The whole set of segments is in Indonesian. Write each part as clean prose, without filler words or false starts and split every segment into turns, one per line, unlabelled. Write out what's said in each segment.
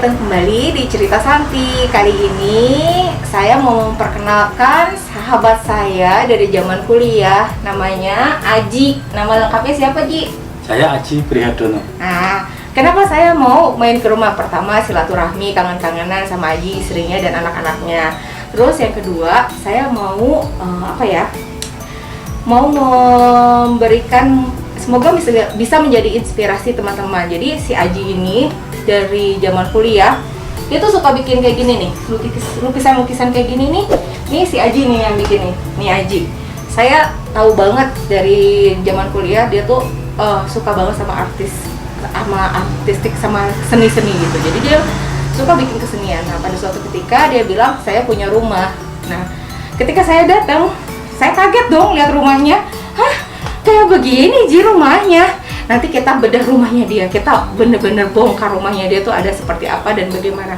datang kembali di Cerita Santi. Kali ini saya mau memperkenalkan sahabat saya dari zaman kuliah. Namanya Aji. Nama lengkapnya siapa, Ji?
Saya Aji Prihadono.
Nah, kenapa saya mau main ke rumah? Pertama, silaturahmi, kangen-kangenan sama Aji, istrinya dan anak-anaknya. Terus yang kedua, saya mau mau memberikan, semoga bisa menjadi inspirasi teman-teman. Jadi si Aji ini dari zaman kuliah, dia tuh suka bikin kayak gini nih, lukisan-lukisan kayak gini nih. Nih si Aji nih yang bikin nih Aji. Saya tahu banget dari zaman kuliah dia tuh suka banget sama artistik sama seni-seni gitu. Jadi dia suka bikin kesenian. Nah, pada suatu ketika dia bilang saya punya rumah. Nah, ketika saya datang, saya kaget dong lihat rumahnya. Hah, kayak begini Ji rumahnya. Nanti kita bedah rumahnya dia, kita bener-bener bongkar rumahnya dia tuh ada seperti apa dan bagaimana.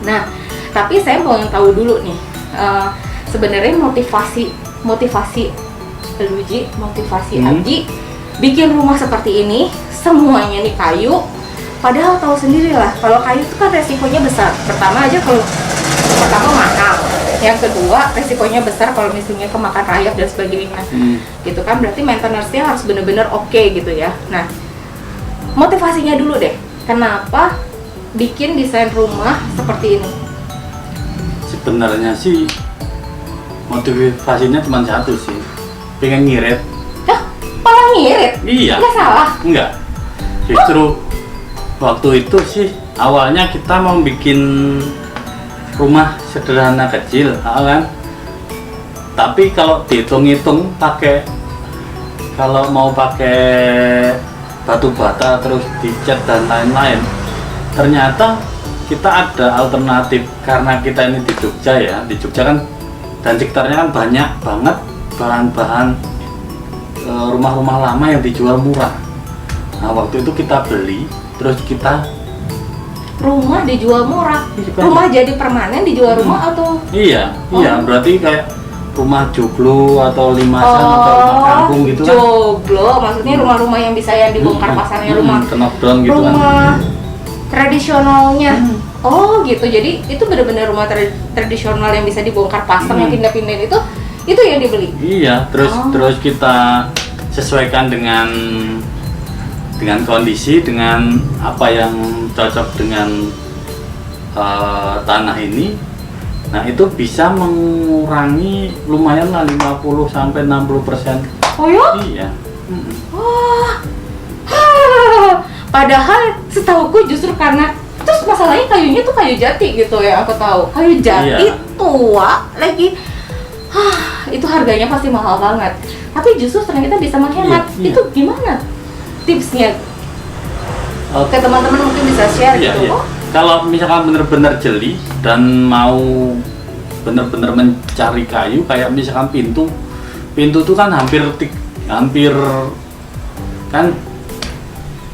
Nah, tapi saya mau yang tahu dulu nih, sebenarnya motivasi Luji, motivasi Aji bikin rumah seperti ini, semuanya nih kayu. Padahal tahu sendiri lah, kalau kayu itu kan resikonya besar. Pertama mahal. Yang kedua, resikonya besar kalau misalnya kemakan rayap dan sebagainya. Gitu kan, berarti maintenance-nya harus benar-benar oke gitu ya. Nah, motivasinya dulu deh. Kenapa bikin desain rumah seperti ini?
Sebenarnya sih motivasinya cuma satu sih, pengen ngirit.
Hah? Malah ngirit?
Iya.
Nggak salah?
Enggak. Justru waktu itu sih awalnya kita mau bikin rumah sederhana kecil, kan? Tapi kalau dihitung-hitung kalau mau pakai batu bata terus dicat dan lain-lain, ternyata kita ada alternatif. Karena kita ini di Jogja ya, di Jogja kan dan sekitarnya kan banyak banget bahan-bahan rumah-rumah lama yang dijual murah. Nah, waktu itu kita beli, terus kita
rumah dijual murah. Rumah jadi permanen dijual rumah atau?
Iya, berarti kayak rumah joglo atau limasan atau rumah kampung gitu kan.
Joglo, maksudnya rumah-rumah yang bisa yang dibongkar pasarnya, rumah
tenok-don gitu
rumah tradisionalnya. Oh gitu, jadi itu benar-benar rumah tradisional yang bisa dibongkar pasang yang pindah-pindahin itu yang dibeli? Iya,
terus kita sesuaikan dengan kondisi, dengan apa yang cocok dengan tanah ini. Nah, itu bisa mengurangi lumayan lah 50-60%.
Oh ya?
Iya.
Wah. Padahal setahuku justru karena terus masalahnya kayunya tuh kayu jati gitu ya, aku tahu. Kayu jati tua lagi. Itu harganya pasti mahal banget. Tapi justru ternyata bisa menghemat.
Iya.
Itu gimana tipsnya? Oke, teman-teman mungkin bisa share gitu.
Iya. Kalau misalkan benar-benar jeli dan mau benar-benar mencari kayu, kayak misalkan pintu tuh kan hampir kan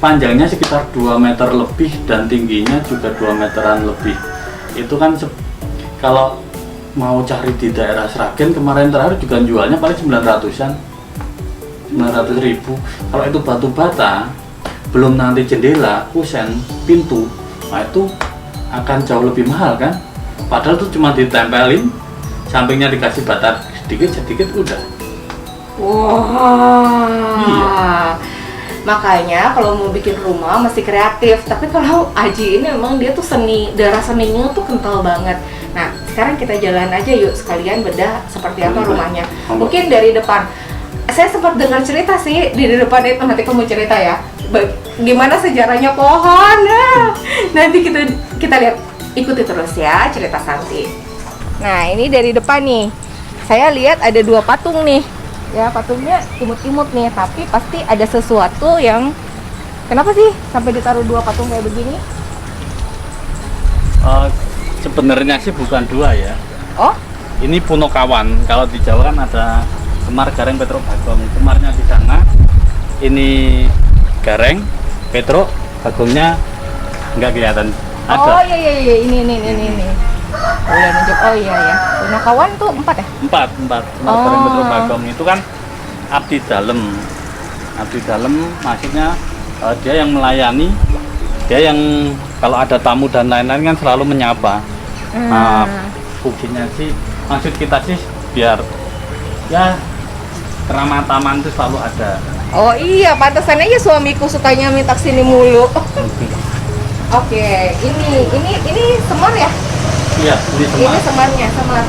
panjangnya sekitar 2 meter lebih dan tingginya juga 2 meteran lebih. Itu kan kalau mau cari di daerah Sragen kemarin terakhir juga jualnya paling 900-an. 900.000. Kalau itu batu bata, belum nanti jendela, kusen, pintu, nah itu akan jauh lebih mahal kan? Padahal itu cuma ditempelin, sampingnya dikasih bata sedikit udah.
Wah.
Iya.
Makanya kalau mau bikin rumah mesti kreatif. Tapi kalau Aji ini memang dia tuh darah seninya tuh kental banget. Nah, sekarang kita jalan aja yuk sekalian bedah seperti apa rumahnya. Mungkin dari depan. Saya sempat dengar cerita sih di depan itu, nanti kamu cerita ya. Gimana sejarahnya pohon. Nah, nanti kita lihat, ikuti terus ya Cerita Santi. Nah, ini dari depan nih. Saya lihat ada 2 patung nih. Ya, patungnya imut-imut nih, tapi pasti ada sesuatu yang kenapa sih sampai ditaruh 2 patung kayak begini?
Sebenarnya sih bukan 2 ya.
Oh?
Ini Punokawan. Kalau di Jawa kan ada Semar, Gareng, Petro, Bagong. Semarnya di sana. Ini Gareng, Petro, Bagongnya nggak kelihatan. Ada.
Oh iya, ini. Udah nunjuk. Oh iya ya. Punokawan tuh 4 ya?
4. Semar, Gareng, Petro, Bagong itu kan abdi dalem. Abdi dalem maksudnya dia yang melayani, dia yang kalau ada tamu dan lain-lain kan selalu menyapa. Nah, fungsinya sih, maksud kita sih biar ya ramah taman itu selalu ada.
Oh iya, pantesan aja suamiku sukanya minta kesini mulu. Oke, ini semar ya?
Iya, ini semua.
Ini semarnya, semar.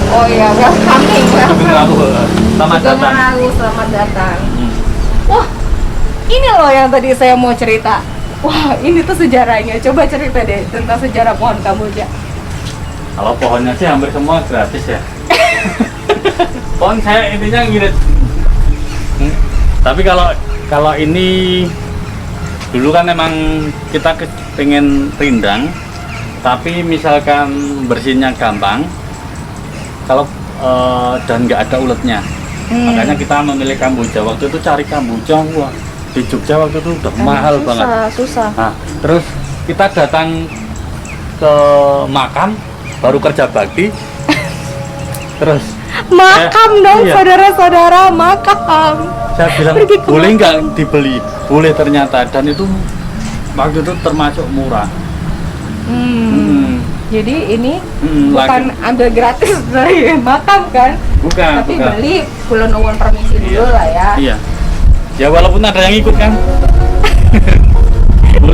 Oh iya, welcoming, welcome.
Selamat datang.
Selamat datang. Wah, ini loh yang tadi saya mau cerita. Wah, ini tuh sejarahnya. Coba cerita deh tentang sejarah pohon kamboja.
Kalau pohonnya sih hampir semua gratis ya. Pohon saya intinya ngirit. Tapi kalau ini dulu kan emang kita pengen rindang, tapi misalkan bersihnya gampang, kalau dan nggak ada uletnya, makanya kita memilih kamboja. Waktu itu cari kamboja, wah di Jogja waktu itu udah mahal banget.
Susah.
Nah, terus kita datang ke makam, baru kerja bakti, terus
makam dong,
iya.
saudara-saudara, makam.
Saya bilang boleh nggak dibeli, boleh ternyata, dan itu waktu itu termasuk murah.
Jadi ini bukan ambil gratis dari makam kan?
Bukan.
Tapi beli Pulau Nuwun permisi dulu lah ya.
Iya. Ya walaupun ada yang ikut kan.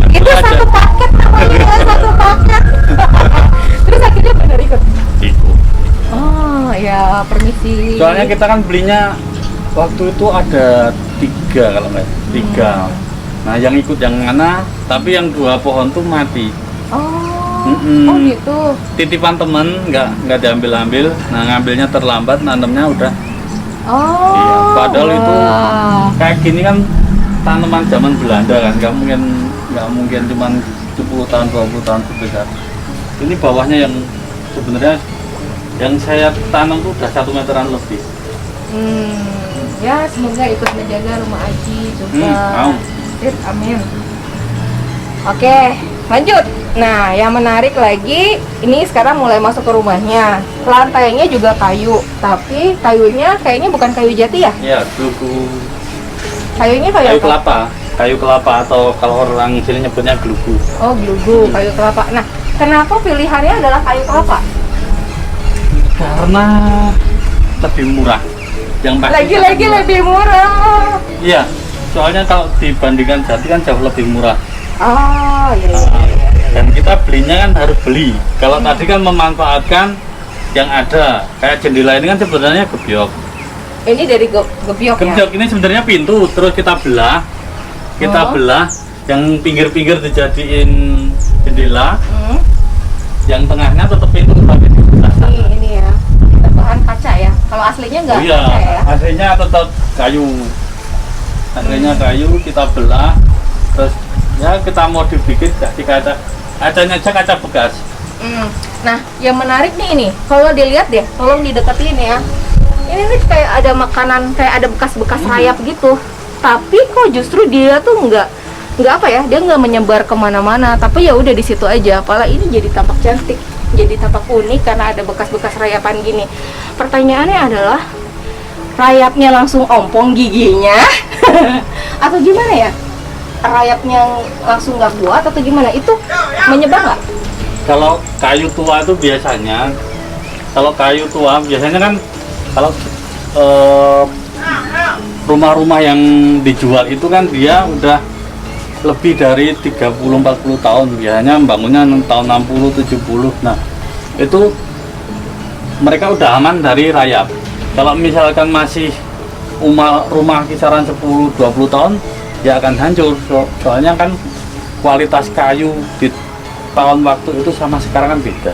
Itu satu paket namanya, satu paket. Terus akhirnya benar ikut.
Ikut.
Oh ya, permisi.
Soalnya kita kan belinya waktu itu ada 3 kalau nggak 3. Nah yang ikut yang mana? Tapi yang 2 pohon tuh mati.
Oh gitu.
Titipan temen nggak diambil-ambil. Nah ngambilnya terlambat, nanemnya udah.
Oh.
Iya. Padahal itu kayak gini kan tanaman zaman Belanda kan, nggak mungkin cuman 10 tahun 20 tahun sebesar. Ini bawahnya yang sebenarnya yang saya tanam tuh udah 1 meteran lebih.
Ya semoga ikut menjaga rumah Aji juga. Amin. Oke, lanjut. Nah, yang menarik lagi, ini sekarang mulai masuk ke rumahnya. Lantainya juga kayu, tapi kayunya kayaknya bukan kayu jati ya?
Iya, glugu.
Kayunya kayu
kelapa. Kayu kelapa atau kalau orang sini nyebutnya glugu.
Oh, glugu, kayu kelapa. Nah, kenapa pilihannya adalah kayu kelapa?
Karena lebih murah. Yang pasti
Lagi-lagi lebih murah.
Iya, soalnya kalau dibandingkan jati kan jauh lebih murah.
Oh, iya.
Dan kita belinya kan harus beli. Kalau tadi kan memanfaatkan yang ada. Kayak jendela ini kan sebenarnya gebyok.
Ini dari gebyok ya?
Gebyok ini sebenarnya pintu, terus kita belah. Kita belah, yang pinggir-pinggir dijadiin jendela. Yang tengahnya tetap pintu tapi dibelah.
Ini ya. Bahan kaca ya. Kalau aslinya enggak kaca ya?
Aslinya tetap kayu. Aslinya kayu kita belah, terus ya kita modif dikit kasih kacanya aja kaca bekas.
Nah, yang menarik nih ini, kalau dilihat deh, tolong dideketin ya. Ini nih kayak ada makanan, kayak ada bekas-bekas rayap gitu. Tapi kok justru dia tuh nggak apa ya? Dia nggak menyebar kemana-mana. Tapi ya udah di situ aja. Apalagi ini jadi tampak cantik, jadi tampak unik karena ada bekas-bekas rayapan gini. Pertanyaannya adalah, rayapnya langsung ompong giginya, atau gimana ya? Rayapnya langsung nggak kuat atau gimana? Itu menyebar nggak?
Kalau kayu tua itu biasanya, kan kalau rumah-rumah yang dijual itu kan dia udah lebih dari 30-40 tahun, biasanya bangunnya tahun 60-70. Nah itu mereka udah aman dari rayap. Kalau misalkan masih rumah kisaran 10-20 tahun, dia akan hancur. Soalnya kan kualitas kayu di tahun waktu itu sama sekarang kan beda.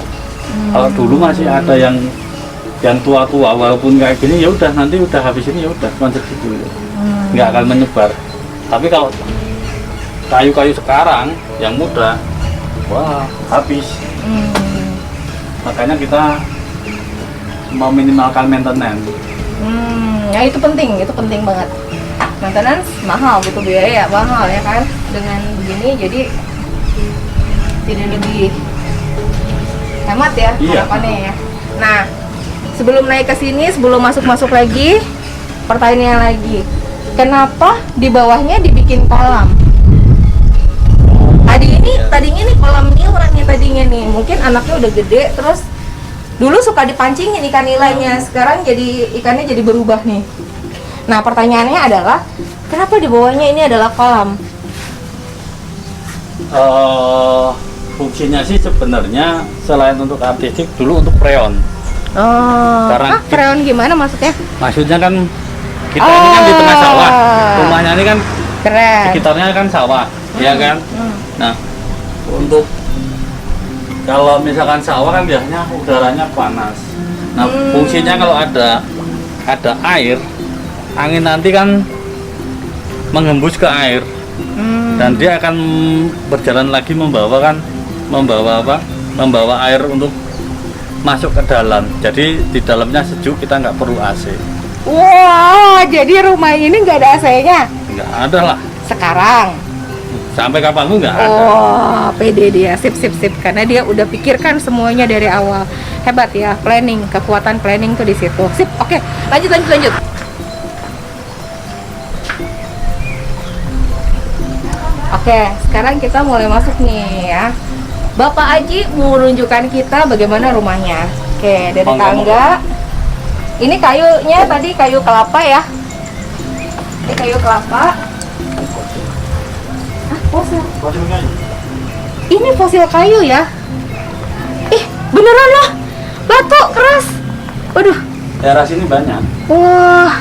Kalau dulu masih ada yang tua-tua, walaupun kayak gini ya udah, nanti udah habis ini ya udah cuma segitu, nggak akan menyebar. Tapi kalau kayu-kayu sekarang yang muda, wah habis. Makanya kita meminimalkan maintenance.
Ya itu penting banget. Maintenance mahal, butuh biaya mahal ya kan. Dengan begini jadi tidak lebih hemat ya harapannya ya. Nah, sebelum naik ke sini, sebelum masuk lagi, pertanyaan lagi, kenapa di bawahnya dibikin kolam? Tadinya nih kolam nila nih tadinya nih. Mungkin anaknya udah gede, terus dulu suka dipancingin ikan nilainya. Sekarang jadi ikannya jadi berubah nih. Nah, pertanyaannya adalah kenapa di bawahnya ini adalah kolam?
Fungsinya sih sebenarnya selain untuk artistik, dulu untuk freon. Karena
freon gimana maksudnya?
Maksudnya kan kita ini kan di tengah sawah, rumahnya ini kan
Keren.
sekitarnya kan sawah, ya kan? Nah, untuk kalau misalkan sawah kan biasanya udaranya panas. Nah, fungsinya kalau ada air, angin nanti kan menghembus ke air, dan dia akan berjalan lagi membawa air untuk masuk ke dalam. Jadi di dalamnya sejuk, kita nggak perlu AC.
Wow, jadi rumah ini nggak ada AC-nya?
Nggak ada lah.
Sekarang?
Sampai kapanpun nggak ada.
Oh, pede dia, sip. Karena dia udah pikirkan semuanya dari awal. Hebat ya, planning, kekuatan planning tuh di situ. Sip, oke, lanjut. Oke, sekarang kita mulai masuk nih ya. Bapak Aji mau menunjukkan kita bagaimana rumahnya. Oke, dari tangga. Ini kayunya tadi kayu kelapa ya. Ini kayu kelapa. Fosil. Ini fosil kayu ya. Ih, beneran loh. Batu keras. Waduh.
Daerah sini banyak.
Wah.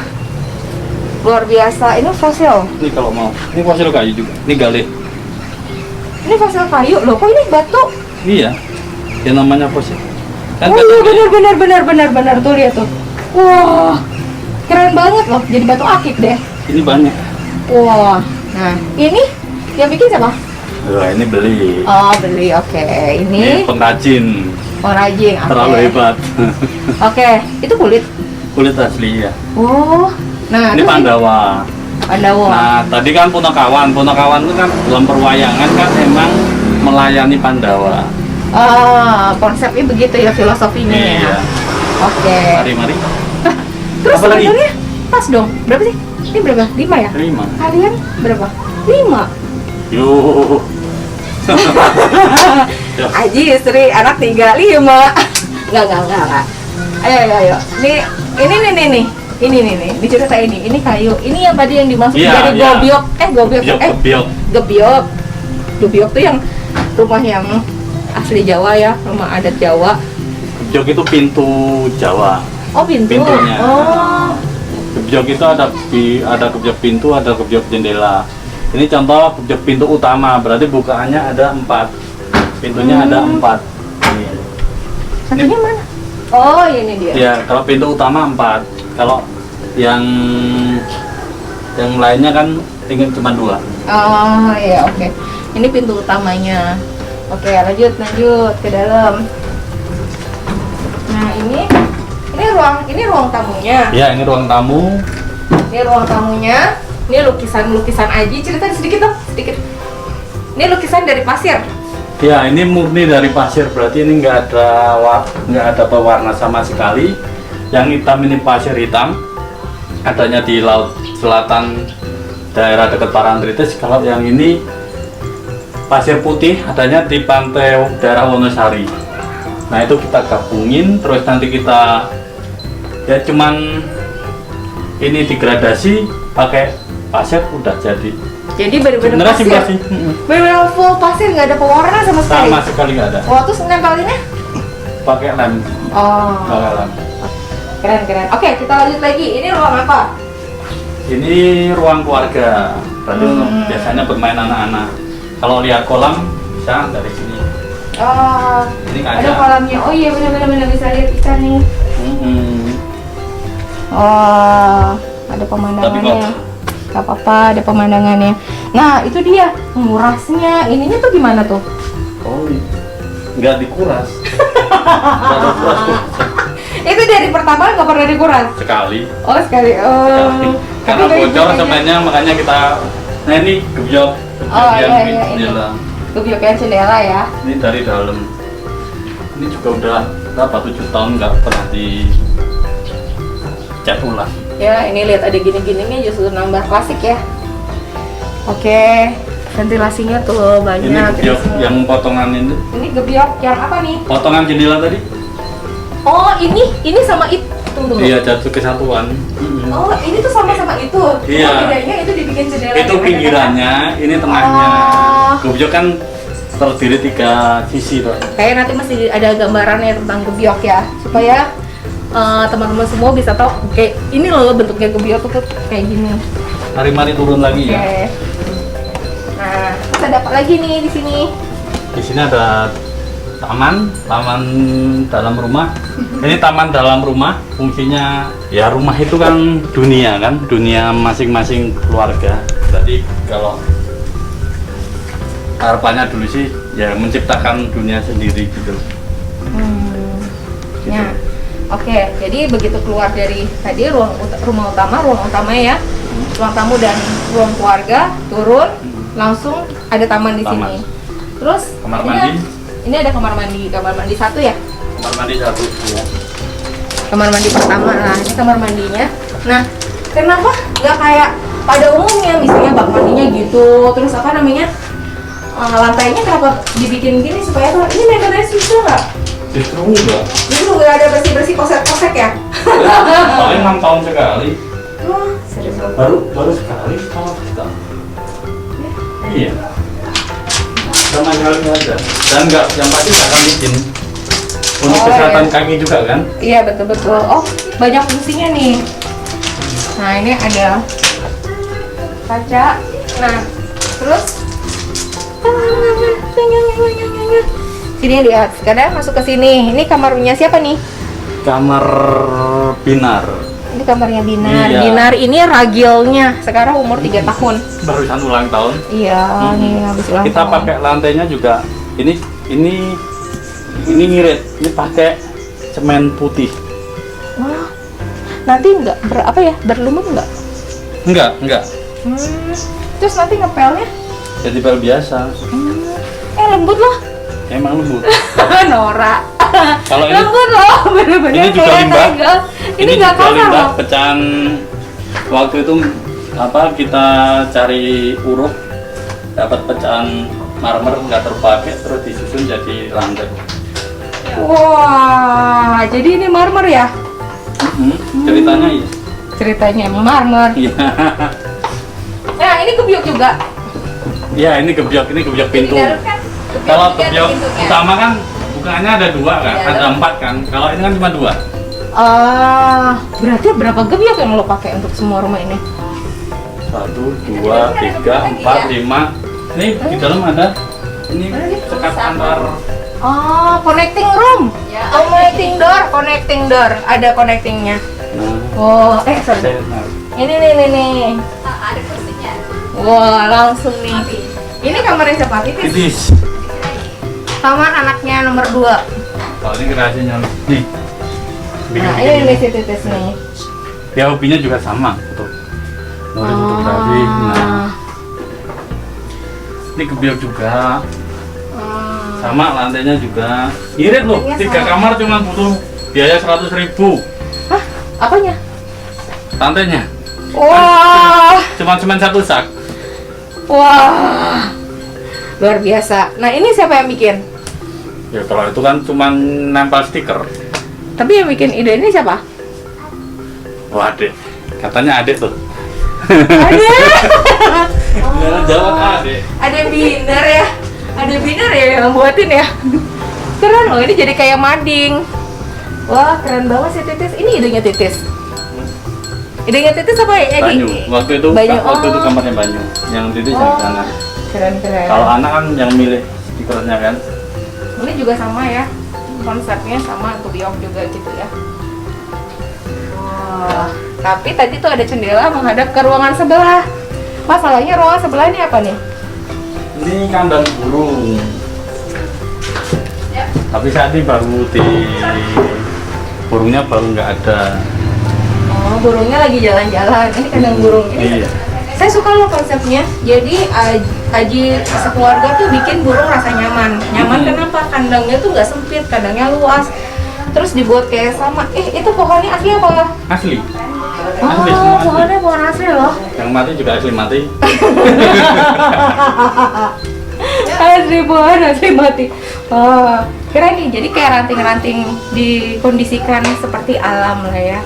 Luar biasa. Ini fosil.
Ini kalau mau. Ini fosil kayu juga. Ini galih.
Ini fosil kayu loh. Kok ini batu?
Iya. Yang namanya fosil. Kan
Oh iya, bener. Tuh lihat tuh. Wah. Keren banget loh. Jadi batu akik deh.
Ini banyak.
Wah. Nah, ini yang bikin siapa?
Wah, ini beli.
Oh, beli. Oke.
Ini pengrajin.
Pengrajin. Oke.
Terlalu hebat.
Oke. Itu kulit.
Kulit asli ya.
Oh. Nah,
Ini Pandawa. Nah, tadi kan Punakawan itu kan dalam perwayangan kan emang melayani Pandawa.
Konsepnya begitu ya, filosofinya
Iya.
ya. Oke.
Mari.
Terus
Apa lagi?
sebenarnya pas dong. Berapa sih? Ini berapa? 5 ya?
5.
Kalian berapa? 5.
Yuk.
Aji istri anak 3, 5. Enggak. Ayo. Ini nih, diceritain ini. Ini kayu. Ini yang tadi yang dimasukin dari gobiok. Gobiok tuh yang rumah yang asli Jawa ya, rumah adat Jawa.
Gebyok itu pintu Jawa.
Oh,
Pintunya.
Oh.
Gebyok itu ada gebyok pintu, ada gebyok jendela. Ini contoh gebyok pintu utama, berarti bukaannya ada 4. Pintunya ada 4.
Satunya mana? Oh, ini dia.
Ya, kalau pintu utama 4. Kalau yang lainnya kan tinggal cuma 2.
Oh iya, oke. Ini pintu utamanya. Oke, lanjut ke dalam. Nah, ini ruang tamunya.
Ya, ini ruang tamu.
Ini ruang tamunya. Ini lukisan Aji. Cerita sedikit dong, sedikit. Ini lukisan dari pasir.
Ya, ini murni dari pasir, berarti ini nggak ada pewarna sama sekali. Yang hitam ini pasir hitam, adanya di laut selatan daerah dekat Parangtritis. Kalau yang ini pasir putih, adanya di pantai daerah Wonosari. Nah, itu kita gabungin, terus nanti kita ya cuman ini digradasi pakai pasir, udah jadi.
Jadi benar-benar pasir.
Bener sih.
Benar-benar full pasir, nggak ada pewarna sama sekali.
Sama sekali nggak ada.
Oh, terus nempelinnya?
Pakai lem.
Oh.
Pakai lem.
Keren. Oke, kita lanjut lagi. Ini ruang apa?
Ini ruang keluarga. Berarti biasanya bermain anak-anak. Kalau lihat kolam bisa dari sini.
Oh.
Ini kaca.
Ada kolamnya. Oh iya, benar-benar bisa lihat ikan nih. Oh, ada pemandangannya. Gak apa-apa, ada pemandangannya. Nah, itu dia ngurasnya. Ininya tuh gimana tuh?
Oh, nggak dikuras. Nggak ada kuras.
Itu dari pertama nggak pernah dikuras?
Sekali.
Oh, sekali. Oh.
Karena bocor sebenarnya, makanya kita. Nah, ini gebyok yang jendela.
Gebyok yang jendela ya.
Ini dari dalam. Ini juga udah berapa 7 tahun nggak pernah dicat ulang.
Ya, ini lihat ada gini-gininya justru nambah klasik ya. Oke. ventilasinya tuh banyak.
Ini gebyok yang potongan ini.
Ini gebyok yang apa nih?
Potongan jendela tadi?
Oh, ini sama itu tuh.
Iya, jatuh kesatuan.
Oh, ini tuh sama itu.
Iya.
Cuma bedanya itu dibikin jendela.
Itu
ya,
pinggirannya, ini tengahnya.
Oh.
Gebyok kan terdiri 3 sisi tuh.
Kayak nanti mesti ada gambarannya tentang gebyok ya, supaya teman-teman semua bisa tahu kayak ini loh bentuknya gebyok tuh kayak gini.
Mari turun lagi
Oke.
ya.
Nah, terus ada apa lagi nih di sini?
Di sini ada taman dalam rumah. Ini taman dalam rumah, fungsinya ya rumah itu kan dunia masing-masing keluarga. Jadi kalau harapannya dulu sih ya menciptakan dunia sendiri gitu. Gitu.
Ya. Oke, jadi begitu keluar dari tadi ruang utama ya, ruang tamu dan ruang keluarga, turun langsung ada taman di
Taman.
sini. Terus
Kamar
ini
mandi.
Ini ada kamar mandi satu ya.
Kamar mandi 1 ya.
Kamar mandi pertama, nah ini kamar mandinya. Nah, kenapa nggak kayak pada umumnya, misalnya bak mandinya gitu, terus apa namanya, lantainya kenapa dibikin gini supaya tuh ini maintenance bisa nggak?
Justru enggak.
Justru nggak ada bersih kosek ya?
Paling 6 tahun sekali.
Wah, serius loh.
Baru sekali kalau kita. Iya. Sama sekali nggak ada. Dan nggak, yang pasti nggak akan bikin. Untuk kesehatan
iya.
kaki juga kan?
Iya betul. Oh, banyak fungsinya nih. Nah ini ada kaca. Nah terus sini lihat. Sekarang masuk ke sini. Ini kamarnya siapa nih?
Kamar Binar.
Ini kamarnya Binar.
Iya.
Binar ini ragilnya. Sekarang umur 3 tahun.
Barusan ulang tahun.
Iya, nih habis ulang
Kita
tahun.
pakai lantainya juga. Ini ngirit. Ini pakai semen putih.
Wah, nanti berlumut nggak?
Enggak.
Terus nanti ngepelnya?
Jadi pel biasa.
Lembut loh.
Emang lembut.
Norak.
Kalau ini
lembut loh, bener-bener
ini juga
kayak
limbah.
tegel. Ini nggak
juga
kasar
limbah
loh.
pecahan waktu itu kita cari uruk, dapat pecahan marmer nggak terpakai, terus disusun jadi lantai.
Wah, jadi ini marmer ya?
Ceritanya ya.
Ceritanya emang marmer.
Iya.
Nah, ini gebyok juga.
Iya, ini gebyok pintu.
Di dalam kan
Kalau
juga ada
gebyok
pintunya.
utama kan bukannya ada 2 kan,
Di dalam.
ada 4 kan. Kalau ini kan cuma 2.
Berarti berapa gebyok yang lo pakai untuk semua rumah ini?
1, 2, 3, 4, 5. Ini di dalam ada ini sekat antar.
Oh, connecting room. Connecting door. Ada connectingnya. Oh, sorry. Ini nih.
Ada kursinya.
Wah, langsung nih. Ini kamarnya siapa? Titis.
Titis.
Kamar anaknya nomor 2.
Kalau ini kerasinya nih.
Nah, ini si Titis nih.
Ya hobinya juga sama untuk nulis fotografi. Nah, ini gebyok juga. Sama lantainya juga. Irit loh,
Lantainya
3
sama.
kamar cuma butuh biaya 100.000.
Hah? Apanya?
Lantainya.
Wah,
Cuma 1 sak.
wah, luar biasa. Nah, ini siapa yang bikin?
Ya kalau itu kan cuma nempel stiker.
Tapi yang bikin ide ini siapa?
Wah, adik. Katanya adik tuh.
Ada.
Jangan jawab adik.
Ada Binar ya. Ada Binar ya yang buatin ya. Keren loh, ini jadi kayak mading. Wah, keren banget sih Titis. Ini idenya Titis. Idenya Titis apa ya?
Banyu. Waktu itu
Banyu.
kamarnya Banyu. Yang Titis yang di sana.
Keren.
Kalau anak kan yang milih stikernya kan.
Ini juga sama ya. Konsepnya sama untuk gebyok juga gitu ya. Wah, tapi tadi tuh ada jendela menghadap ke ruangan sebelah. Masalahnya ruangan sebelah ini apa nih?
Ini kandang burung.
Ya.
Tapi saat ini baru burungnya baru nggak ada.
Oh, burungnya lagi jalan-jalan. Ini kandang burung ini.
Iya.
Saya suka loh konsepnya. Jadi Aji sekeluarga tuh bikin burung rasa nyaman. Nyaman kenapa? Kandangnya tuh nggak sempit, kandangnya luas. Terus dibuat kayak sama. Itu pohonnya asli apa?
Asli. Asli semua asli.
pohonnya pohon asli loh.
Yang mati juga asli mati.
Asli pohon asli mati. Oh, keren nih. Jadi kayak ranting-ranting dikondisikan seperti alam lah ya.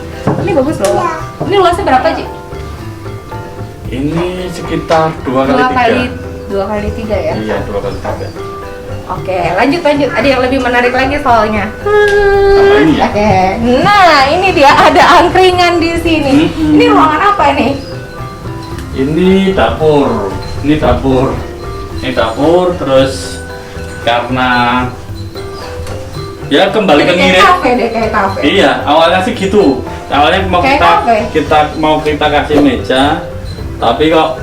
Ini bagus loh. Ini luasnya berapa, Ci?
Ini sekitar 2x3.
2x3 ya?
Iya, 2x3.
Oke, lanjut. Ada yang lebih menarik lagi soalnya.
Apa ini ya?
Oke, nah ini dia ada angkringan di sini. Ini ruangan apa ini?
Ini dapur. Ini dapur terus karena ya kembali ke
Kayak
ngirit.
kafe deh, kayak kafe.
Iya, awalnya sih gitu. Awalnya mau
Kayak
kita kasih meja, tapi kok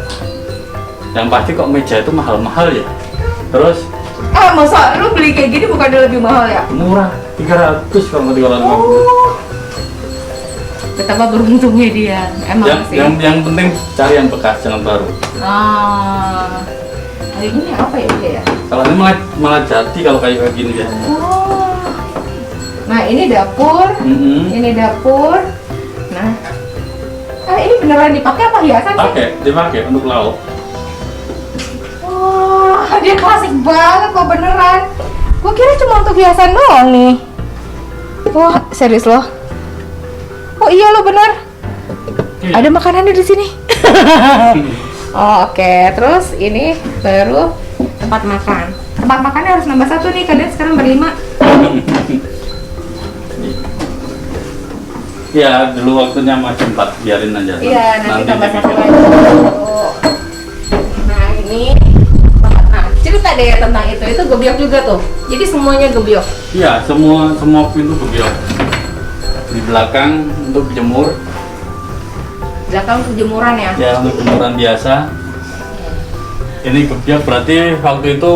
yang pasti kok meja itu mahal-mahal ya. Terus
Masa lu beli kayak gini bukan lebih mahal ya?
murah 300 kalau nggak 350.
Oh. Betapa beruntungnya dia, emang sih.
Yang penting cari yang bekas, jangan baru.
Kayak gini apa ya dia ya?
Kalau ini malah jadi kalau kayak gini ya.
Oh. Nah ini dapur, ini dapur. Nah, ini beneran dipakai apa hiasan sih?
Dipakai untuk lauk.
Wah, dia klasik banget kok beneran. Gua kira cuma untuk hiasan doang nih. Wah, serius loh. Oh iya lo bener.
Iya.
Ada makanannya di sini. Oh, oke, terus ini baru tempat makan. Tempat makannya harus nambah satu nih, kalian sekarang berlima.
Ya, dulu waktunya masih 4, biarin aja.
Iya, nanti tambah satu
dipikir.
lagi. Nah, ini tempat. Nah, cerita deh tentang itu gebyok juga tuh. Jadi semuanya gebyok.
Iya, semua pintu gebyok. Di belakang untuk jemur.
Belakang untuk jemuran ya.
Ya, untuk jemuran biasa. Ini gebyok berarti waktu itu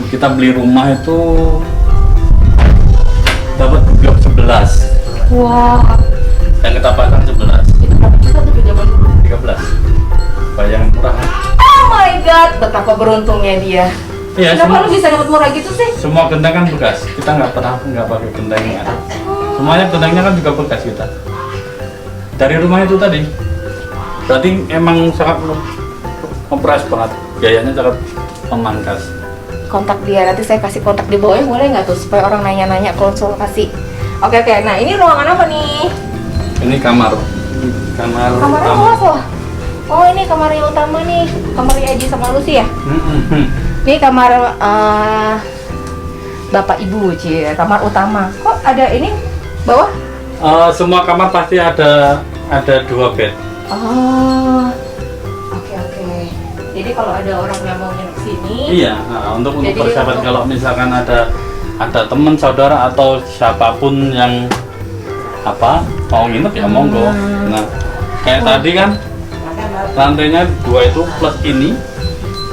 kita beli rumah itu dapat gebyok 11.
Wah,
Yang kita pasang 11.
itu berapa juta tuh di zaman dulu?
13. Bayang murah.
Oh my god, betapa beruntungnya dia.
Iya,
Kenapa lu bisa dapat murah gitu sih?
semua genteng kan bekas. Kita nggak pakai genteng yang ada. Semuanya gentengnya kan juga bekas kita. Dari rumah itu tadi. Berarti emang sangat kompres banget. Gayanya sangat memangkas.
Kontak dia, nanti saya kasih kontak di bawahnya boleh nggak tuh supaya orang nanya-nanya konsultasi. Oke, nah ini ruangan apa nih?
Ini kamar
Kamarnya
utama.
luas loh. Oh ini kamarnya utama nih, kamarnya Aji sama Lucy ya? Ini kamar bapak ibu, kamar utama. Kok ada ini bawah?
Semua kamar pasti ada 2 bed.
Oh, oke. Jadi kalau ada orang yang mau nginep sini,
Iya, untuk
Jadi
persiapan
untuk-
kalau misalkan ada teman saudara atau siapapun yang mau nginep ya monggo. Nah, kayak tadi kan lantainya 2 itu plus ini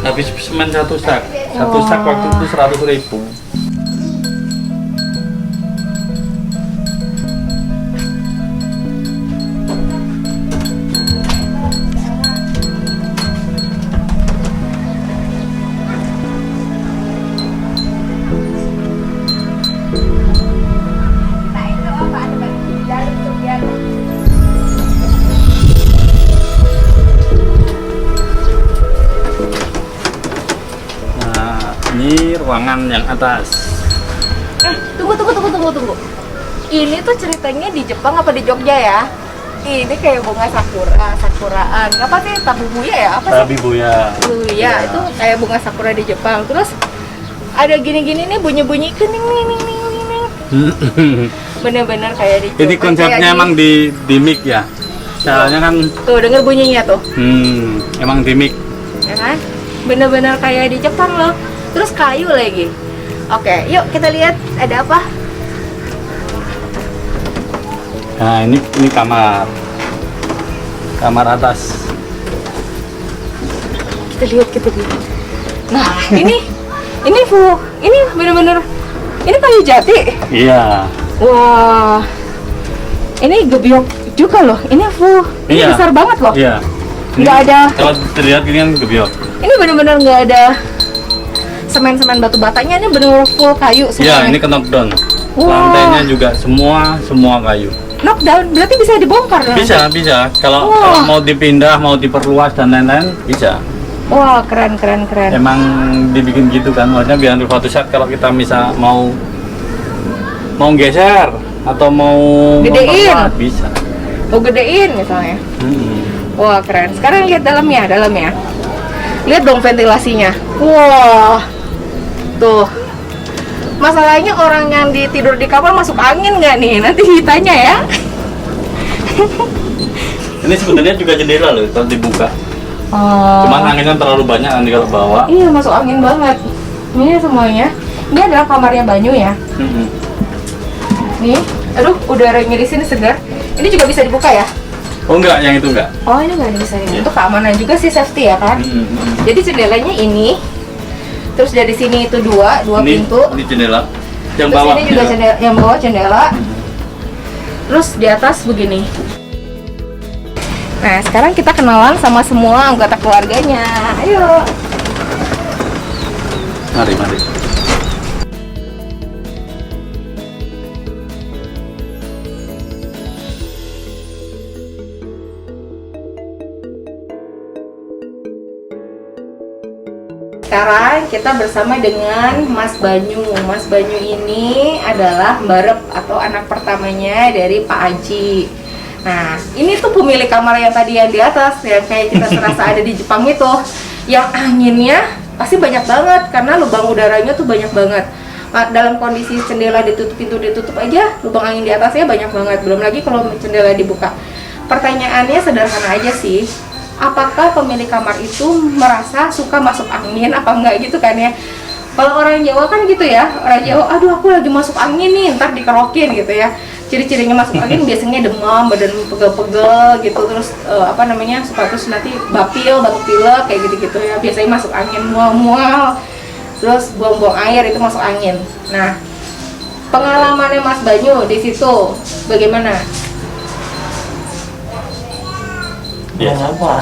habis semen 1 sak. 1 sak waktu itu 100.000. Nah, ini ruangan yang atas.
tunggu. Ini tuh ceritanya di Jepang apa di Jogja ya? Ini kayak bunga sakuraan. Apa sih tabubuya ya? Apa sih?
Tabibuya.
Tabubuya
Iya.
itu kayak bunga sakura di Jepang. Terus ada gini-gini nih bunyi-bunyi kening ning. Bener-bener kayak di Jogja.
Ini konsepnya
Kayak
emang di mic ya. Caranya kan
tuh denger bunyinya tuh,
emang di mic.
ya kan? Bener-bener kayak di Jepang loh. Terus kayu lagi. Oke, yuk kita lihat ada apa?
Nah, ini kamar atas.
Kita lihat. Nah, ini bener-bener ini kayu jati.
Iya.
Wah, ini gebyok juga loh. Ini full, ini
Iya.
besar banget loh.
Iya.
Nggak ada.
Kalau terlihat ini kan gebyok.
Ini bener-bener nggak ada semen-semen batu batanya. Ini bener-bener full kayu
Iya,
semuanya.
ini knockdown.
Wah.
Lantainya juga semua kayu.
knockdown, berarti bisa dibongkar dong?
Bisa. Kalau
Wah.
kalau mau dipindah, mau diperluas dan lain-lain bisa.
Wah, keren.
Emang dibikin gitu kan, maksudnya biar suatu saat kalau kita bisa mau geser atau mau
Gedein.
memperluas, bisa.
Mau gedein misalnya.
Mm-mm.
Wah, keren. Sekarang lihat dalamnya. Lihat dong ventilasinya. Wah. Tuh. Masalahnya orang yang tidur di kamar masuk angin nggak nih? Nanti ditanya ya.
Ini sebenarnya juga jendela loh kalau dibuka.
Oh.
Cuman anginnya terlalu banyak nanti kalau bawa.
Iya, masuk angin banget. Ini semuanya. Ini adalah kamarnya Banyu ya.
Mm-mm.
Nih, aduh, udaranya di sini segar. Ini juga bisa dibuka ya?
Oh enggak, yang itu enggak.
Oh, ini nggak bisa
Iya.
ini. Untuk keamanan juga sih, safety ya kan?
Mm-mm.
Jadi jendelanya ini. Terus dari sini itu dua
Ini
pintu.
jendela. Yang
Terus
bawah.
ini juga jendela, yang bawah jendela. Terus di atas begini. Nah, sekarang kita kenalan sama semua anggota keluarganya. Ayo.
Mari.
Sekarang kita bersama dengan Mas Banyu. Mas Banyu ini adalah mbarep atau anak pertamanya dari Pak Aji. Nah, ini tuh pemilik kamar yang tadi yang di atas, yang kayak kita serasa ada di Jepang itu. Yang anginnya pasti banyak banget karena lubang udaranya tuh banyak banget. Dalam kondisi jendela ditutup, pintu ditutup aja, lubang angin di atasnya banyak banget. Belum lagi kalau jendela dibuka. Pertanyaannya sederhana aja sih. Apakah pemilik kamar itu merasa suka masuk angin apa enggak gitu kan ya? Kalau orang Jawa kan gitu ya, orang Jawa, aduh aku lagi masuk angin nih, ntar dikerokin gitu ya. Ciri-cirinya masuk angin biasanya demam, badan pegel-pegel gitu, terus suka terus nanti batuk pilek kayak gitu-gitu ya. Biasanya masuk angin, mual-mual, terus buang-buang air itu masuk angin. Nah, pengalamannya Mas Banyu di situ bagaimana?
Iya.
Apa?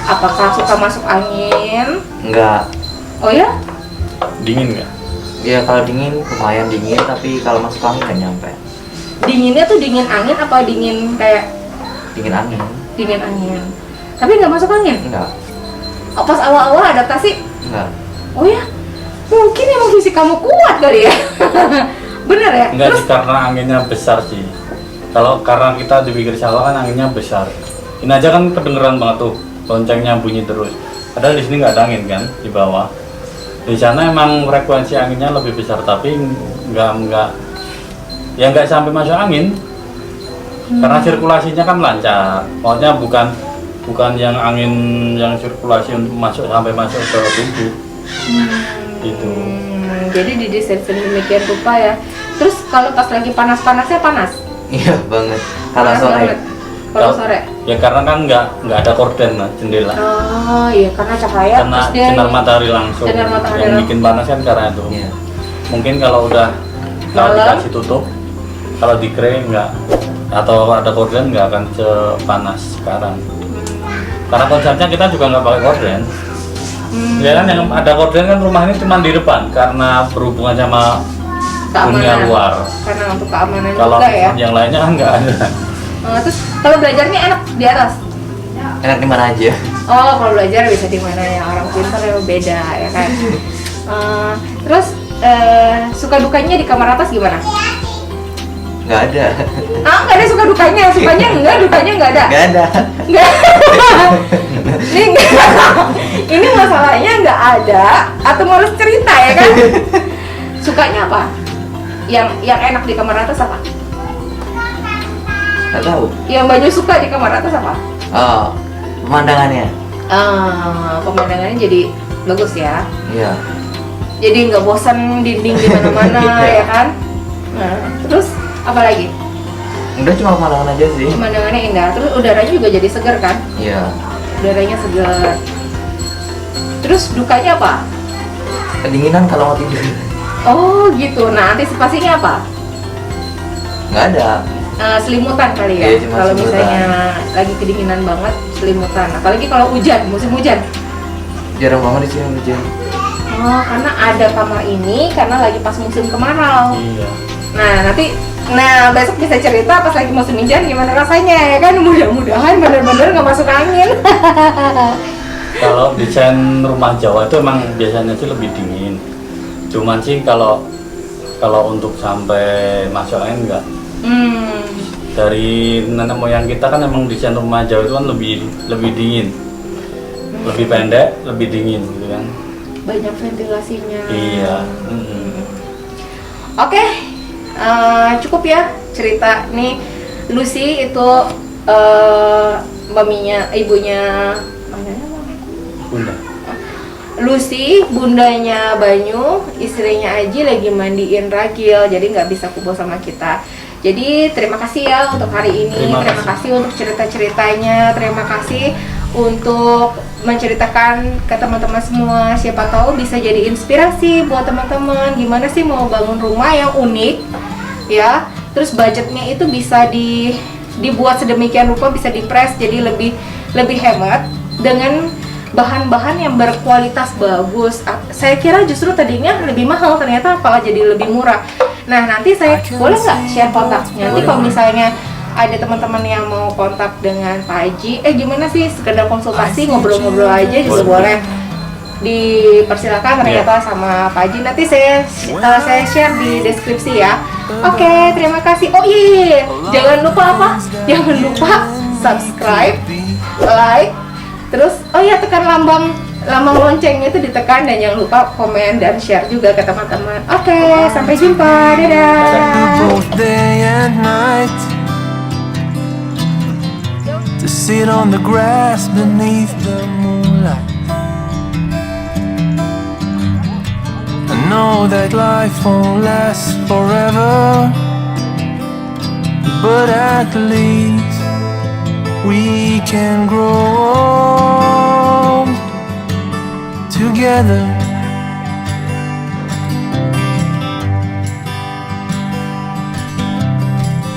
Apakah suka masuk angin?
Enggak.
Oh ya?
Dingin nggak?
Ya kalau dingin lumayan dingin, tapi kalau masuk angin nggak nyampe.
Dinginnya tuh dingin angin apa dingin kayak
Dingin angin?
dingin angin? Tapi nggak masuk angin?
Enggak.
Oh, pas awal-awal adaptasi?
Enggak.
Oh ya? Mungkin emang fisik kamu kuat kali ya? Bener ya?
Enggak
Terus
sih, karena anginnya besar sih. Kalau karena kita di pinggir sawah kan anginnya besar. Ini aja kan kedengeran banget tuh, loncengnya bunyi terus. Padahal di sini nggak ada angin kan, di bawah. Di sana emang frekuensi anginnya lebih besar, tapi nggak sampai masuk angin. Karena sirkulasinya kan lancar. Maksudnya bukan yang angin yang sirkulasi untuk sampai masuk ke tubuh. Gitu.
Jadi didesain sedemikian rupa ya. Terus kalau pas lagi panas-panasnya panas?
Iya banget. Kalau
Panas
sore.
banget. Kalau sore?
Ya karena kan nggak ada korden lah jendela.
Oh iya, karena cahaya
Karena
terus dia
sinar matahari langsung.
Sinar matahari
Yang
langsung.
bikin panas kan karena itu.
Iya.
Mungkin kalau
Malam?
dikasih tutup, kalau di kre nggak, atau ada korden nggak akan sepanas sekarang. Karena konsepnya kita juga nggak pakai korden. Ya kan yang ada korden kan rumah ini cuma di depan karena berhubungan sama dunia
keamanan.
luar.
Karena untuk keamanan
Kalau
juga ya.
yang lainnya kan nggak ada.
Terus kalau belajarnya enak di atas?
Enak di mana aja.
Oh, kalau belajar bisa di mana ya, orang pintar ya beda ya kan. Terus suka dukanya di kamar atas gimana?
Nggak ada.
Nggak ada suka dukanya, sukanya enggak, dukanya nggak ada.
Nggak ada.
Nggak. Ini masalahnya nggak ada atau mau harus cerita ya kan? Sukanya apa? Yang enak di kamar atas apa?
Nggak tahu.
Yang Banyu suka di kamar atas apa?
Oh, pemandangannya.
Pemandangannya jadi bagus ya.
Iya.
Jadi nggak bosan dinding di mana-mana ya kan? Nah, terus apa lagi?
Udah cuma pemandangan aja sih.
Pemandangannya indah. Terus udaranya juga jadi segar kan?
Iya.
Udaranya segar. Terus dukanya apa?
Kedinginan kalau mau tidur.
Oh gitu. Nah, antisipasinya apa?
Nggak ada.
Selimutan kali ya.
Iya, cuma
Kalau
selimutan.
misalnya lagi kedinginan banget, selimutan. Apalagi kalau hujan, musim hujan.
Jarang banget di sini hujan.
Oh, karena ada kamar ini karena lagi pas musim kemarau.
Iya.
Nah besok bisa cerita pas lagi musim hujan gimana rasanya ya kan, mudah-mudahan bener-bener nggak masuk angin.
Kalau desain rumah Jawa itu emang biasanya sih lebih dingin. Cuman sih kalau untuk sampai masuk angin enggak. Dari nenek moyang kita kan emang desain rumah Jawa itu kan lebih dingin, lebih pendek, lebih dingin gitu kan.
Banyak ventilasinya.
Iya.
Oke, cukup ya cerita nih. Lucy itu ibunya
Bunda.
Lucy, bundanya Banyu, istrinya Aji lagi mandiin ragil, jadi nggak bisa kumpul sama kita. Jadi terima kasih ya untuk hari ini, terima kasih untuk cerita-ceritanya, terima kasih untuk menceritakan ke teman-teman semua. Siapa tahu bisa jadi inspirasi buat teman-teman gimana sih mau bangun rumah yang unik ya. Terus budgetnya itu bisa dibuat sedemikian rupa, bisa dipres jadi lebih hemat dengan bahan-bahan yang berkualitas bagus. Saya kira justru tadinya lebih mahal, ternyata malah jadi lebih murah. Nah nanti saya boleh nggak share kontaknya? Nanti kalau misalnya ada teman-teman yang mau kontak dengan Pak Haji, gimana sih sekedar konsultasi, ngobrol-ngobrol aja juga boleh. Dipersilakan ternyata sama Pak Haji. Nanti saya share di deskripsi ya. Oke, terima kasih. Oh iya, jangan lupa apa? Jangan lupa subscribe, like, terus tekan lambang loncengnya itu ditekan, dan jangan lupa komen dan share juga ke teman-teman. Oke, sampai jumpa. Dadah.
Both day and night to sit on the grass beneath the moonlight. I know that life won't last forever, but at least we can grow together.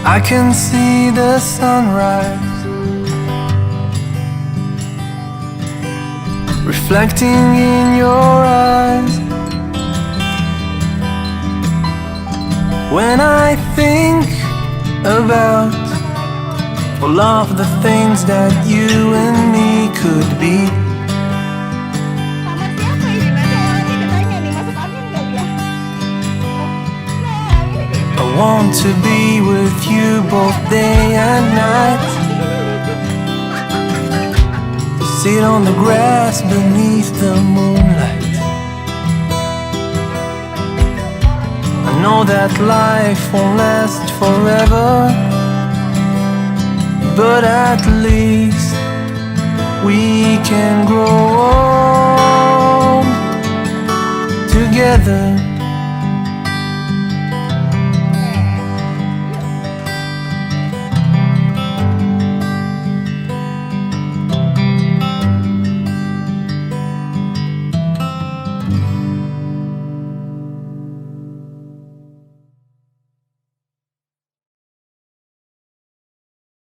I can see the sunrise reflecting in your eyes. When I think about all of the things that you and me could be, I want to be with you both day and night, to sit on the grass beneath the moonlight. I know that life won't last forever, but at least we can grow old together.